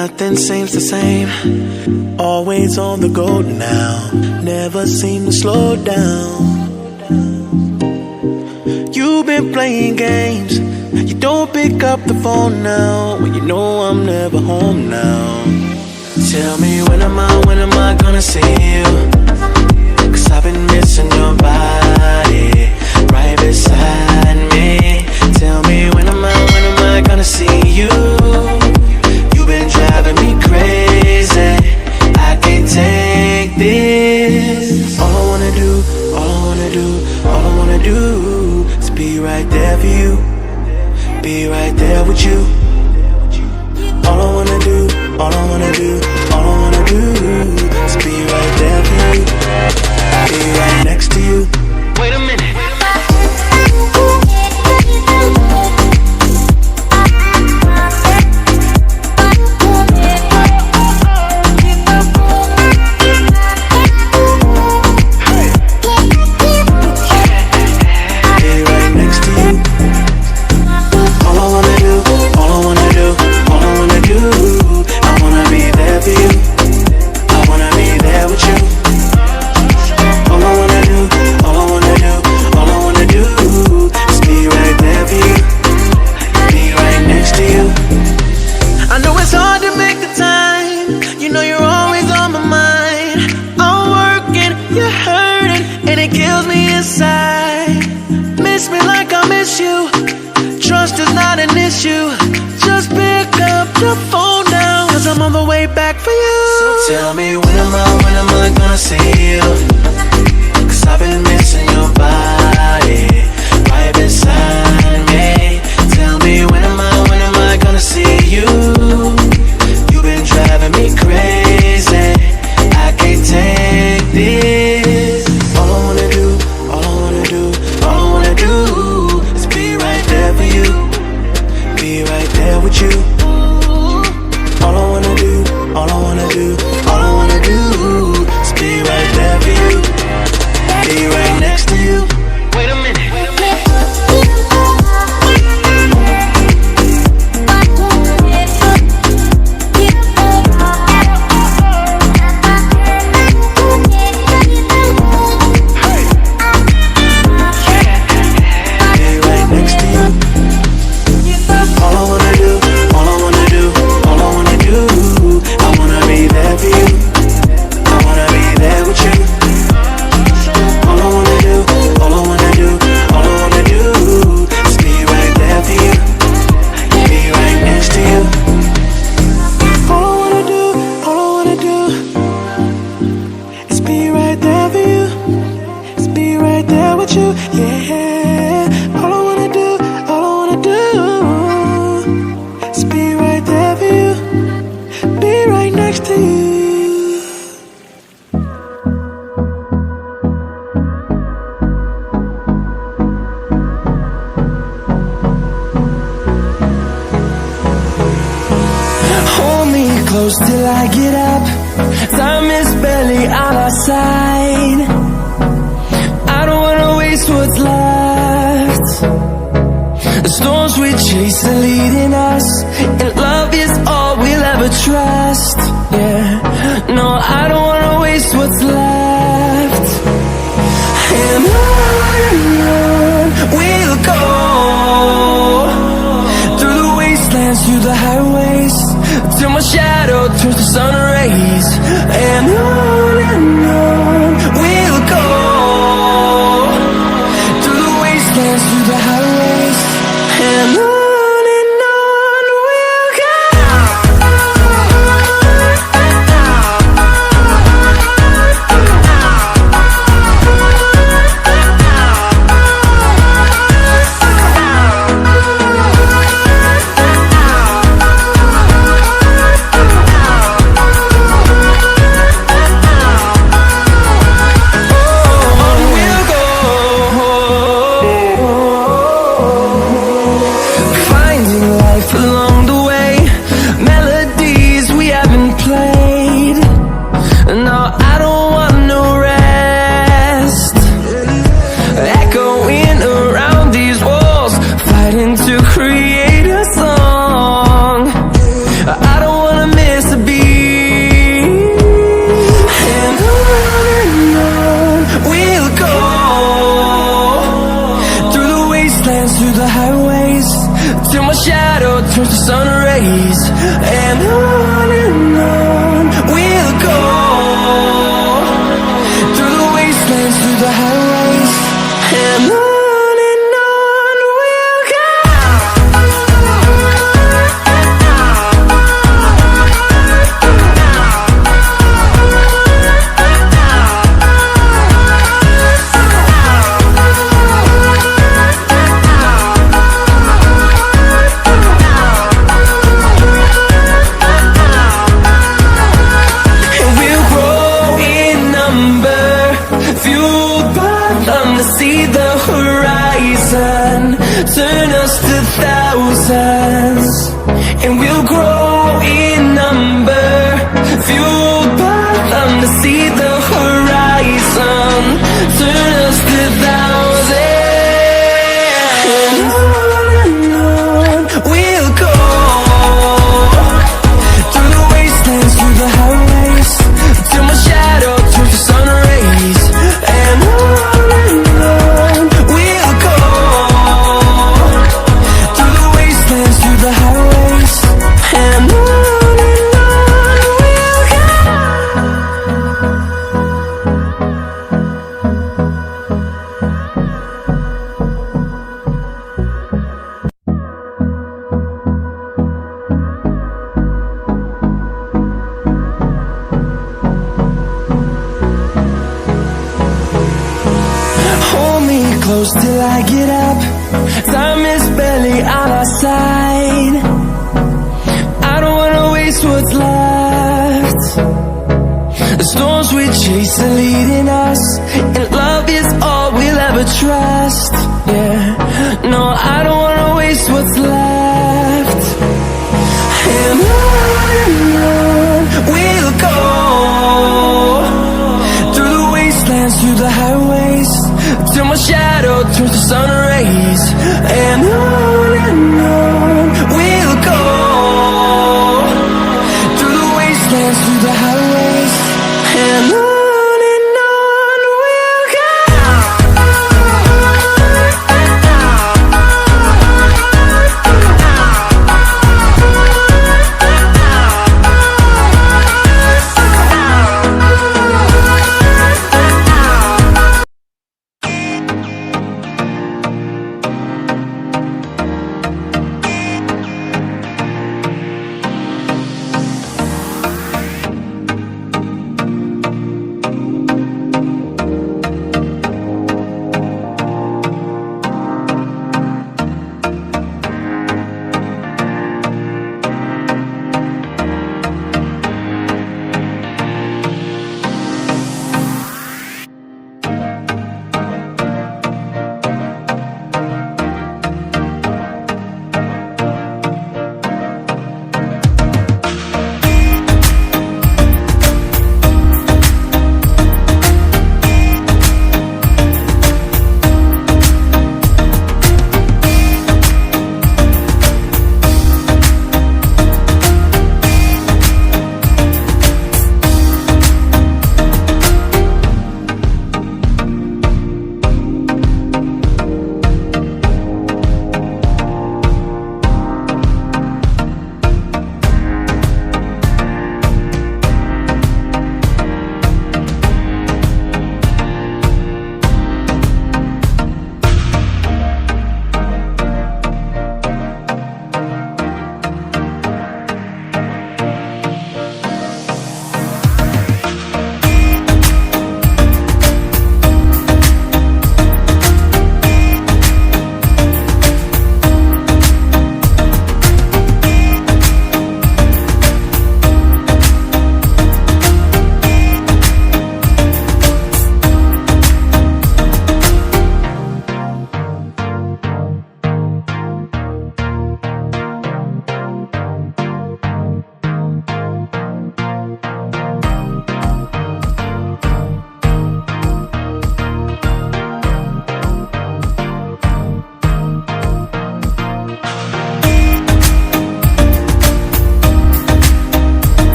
Nothing seems the same. Always on the go now. Never seem to slow down. You've been playing games. You don't pick up the phone now when you know I'm never home now. Tell me when am I gonna see you? 'Cause I've been missing your body right beside me. Tell me when am I gonna see you? You've been driving me crazy. I can't take this. All I wanna do is be right there for you. Be right there with you. All I wanna do is be right there for you. Be right next to you. Wait a minute. Tell me when am I gonna see you? 'Cause I've been missing your body right beside me. Tell me when am I gonna see you? You've been driving me crazy. I can't take this. All I wanna do is be right there for you. Be right there with you. All I wanna do is be right there for you. Be right next to you. Wait a minute. Close till I get up. Time is barely on our side. I don't wanna waste what's left. The storms we chase are leading us, and love is all we'll ever trust. Yeah, no, I don't wanna waste what's left. And on we'll go, through the wastelands, through the highways, till my shadow turns to sun rays. And on we'll go, through the wastelands, through the highways. And on we'll go. turns to sun rays, and on we'll go, through the wastelands, through the highways, and on we'll go. See the horizon, turn us to thousands, and we'll grow in number, fueled by them to see the horizon, turn us to thousands, and on we'll go, through the wastelands, through the highways, till my shadow turns to sun rays, and on close till I get up. Time is barely on our side. I don't wanna waste what's left. The storms we chase are leading us, and love is all we'll ever trust. Yeah, no, I don't wanna waste what's left. And on we'll go, through the wastelands, through the highways, till my shadow turns to sun rays, and on we'll go, through the wastelands, through the highways, and on we'll go.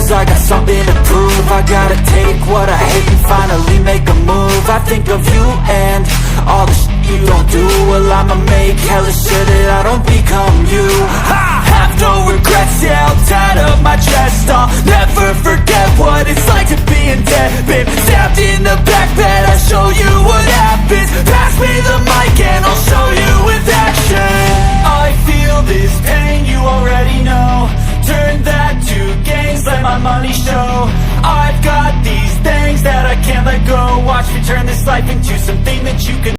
cause I got something to prove. I gotta take what I hate and finally make a move. I think of you and all the shit you don't do. Well, I'ma make hella sure that I don't become you. I have no regrets, yeah, I'll tie up my chest. I'll never forget what it's like to be in debt. Been stabbed in the back bed, I'll show you what happens. Pass me the mic and I'll show you with action. I feel this pain, you already know. Turn that to gains, let my money show. I've got these things that I can't let go. Watch me turn this life into something that you can